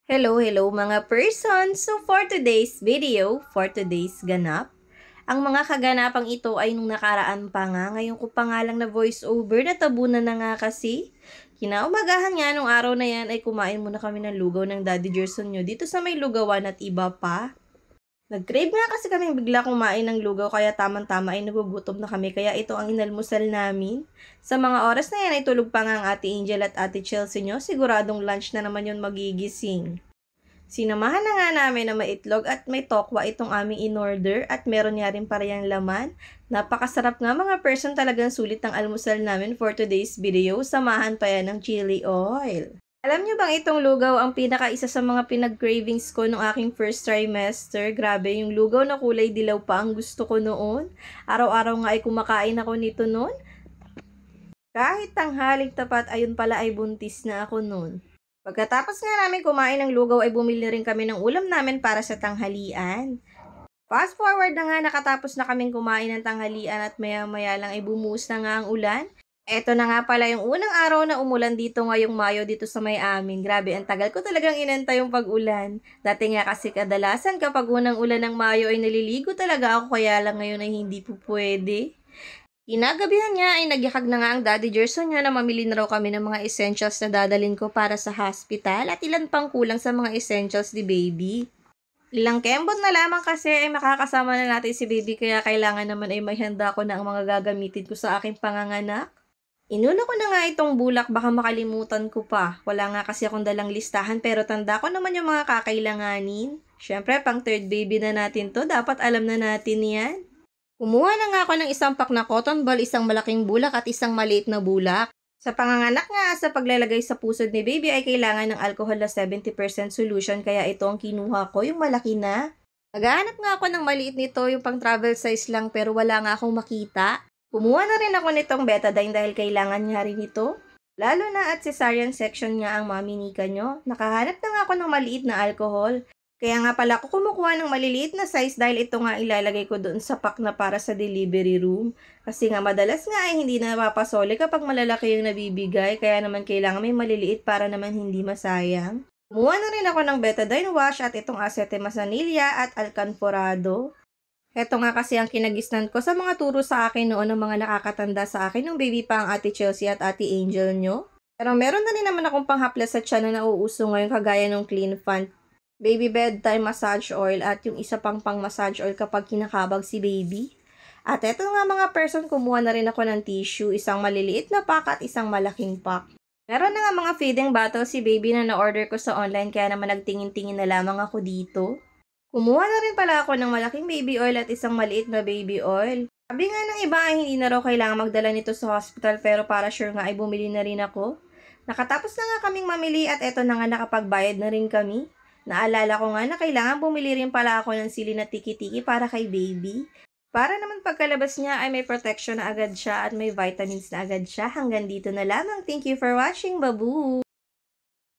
Hello mga person! So for today's video, for today's ganap, ang mga kaganapang ito ay nung nakaraan pa nga, ngayon ko pa nga lang na voice over, natabunan na nga kasi. Kinaumagahan nga nung araw na yan ay kumain muna kami ng lugaw ng Daddy Gerson nyo dito sa may lugawan at iba pa. Nag-crave nga kasi kaming bigla kumain ng lugaw kaya tamang-tama ay nagugutom na kami kaya ito ang inalmusal namin. Sa mga oras na yan ay tulog pa nga ang Ate Angel at Ate Chelsea nyo, siguradong lunch na naman yun magigising. Sinamahan na nga namin na may itlog at may tokwa itong aming in-order at meron nga rin parehang laman. Napakasarap nga mga person, talagang sulit ang almusal namin for today's video. Samahan pa yan ng chili oil. Alam nyo bang itong lugaw ang pinaka-isa sa mga pinag-cravings ko nung aking first trimester? Grabe, yung lugaw na kulay dilaw pa ang gusto ko noon. Araw-araw nga ay kumakain ako nito noon. Kahit tanghaling tapat, ayun pala ay buntis na ako noon. Pagkatapos nga namin kumain ng lugaw ay bumili rin kami ng ulam namin para sa tanghalian. Fast forward na nga, nakatapos na kaming kumain ng tanghalian at maya-maya lang ay bumuhos na nga ang ulan. Eto na nga pala yung unang araw na umulan dito ngayong Mayo dito sa may amin. Grabe, ang tagal ko talagang inantay yung pag-ulan. Dati nga kasi kadalasan kapag unang ulan ng Mayo ay naliligo talaga ako, kaya lang ngayon ay hindi po pwede. Kinagabihan niya ay nagyakag na nga ang Daddy Gerson niya na mamili na raw kami ng mga essentials na dadalhin ko para sa hospital at ilan pang kulang sa mga essentials ni baby. Ilang kembot na lamang kasi ay makakasama na natin si baby kaya kailangan naman ay may handa ko na ang mga gagamitin ko sa aking panganganak. Inuna ko na nga itong bulak, baka makalimutan ko pa. Wala nga kasi akong dalang listahan pero tanda ko naman yung mga kakailanganin. Syempre pang third baby na natin to, dapat alam na natin yan. Kumuha na nga ako ng isang pack na cotton ball, isang malaking bulak at isang maliit na bulak. Sa panganganak nga, sa paglalagay sa pusod ni baby ay kailangan ng alcohol na 70% solution kaya ito ang kinuha ko, yung malaki na. Naghahanap nga ako ng maliit nito, yung pang travel size lang pero wala nga akong makita. Kumuha na rin ako nitong betadine dahil kailangan niya rin ito. Lalo na at cesarean section nga ang maminika nyo. Nakahanap na nga ako ng maliit na alcohol. Kaya nga pala ako kumukuha ng maliliit na size dahil ito nga ilalagay ko doon sa pack na para sa delivery room. Kasi nga madalas nga ay hindi na napapasoli kapag malalaki yung nabibigay. Kaya naman kailangan may maliliit para naman hindi masayang. Kumuha na rin ako ng betadine wash at itong acetate masanilla at alcanforado. Heto nga kasi ang kinagisnan ko sa mga turo sa akin noon ng mga nakakatanda sa akin nung baby pa ang Ate Chelsea at Ate Angel nyo. Pero meron na rin naman akong panghaplas sa tiyan na nauuso ngayon kagaya ng Clean Fun, baby bedtime massage oil at yung isa pang massage oil kapag kinakabag si baby. At eto nga mga person, kumuha na rin ako ng tissue, isang maliliit na pack at isang malaking pack. Meron na nga mga feeding bottle si baby na na-order ko sa online kaya naman nagtingin-tingin na lamang ako dito. Kumuha na rin pala ako ng malaking baby oil at isang maliit na baby oil. Sabi nga ng iba ay hindi na raw kailangan magdala nito sa hospital pero para sure nga ay bumili na rin ako. Nakatapos na nga kaming mamili at eto na nga nakapagbayad na rin kami. Naalala ko nga na kailangan bumili rin pala ako ng sili na tiki-tiki para kay baby. Para naman pagkalabas niya ay may protection na agad siya at may vitamins na agad siya. Hanggang dito na lamang. Thank you for watching, babu!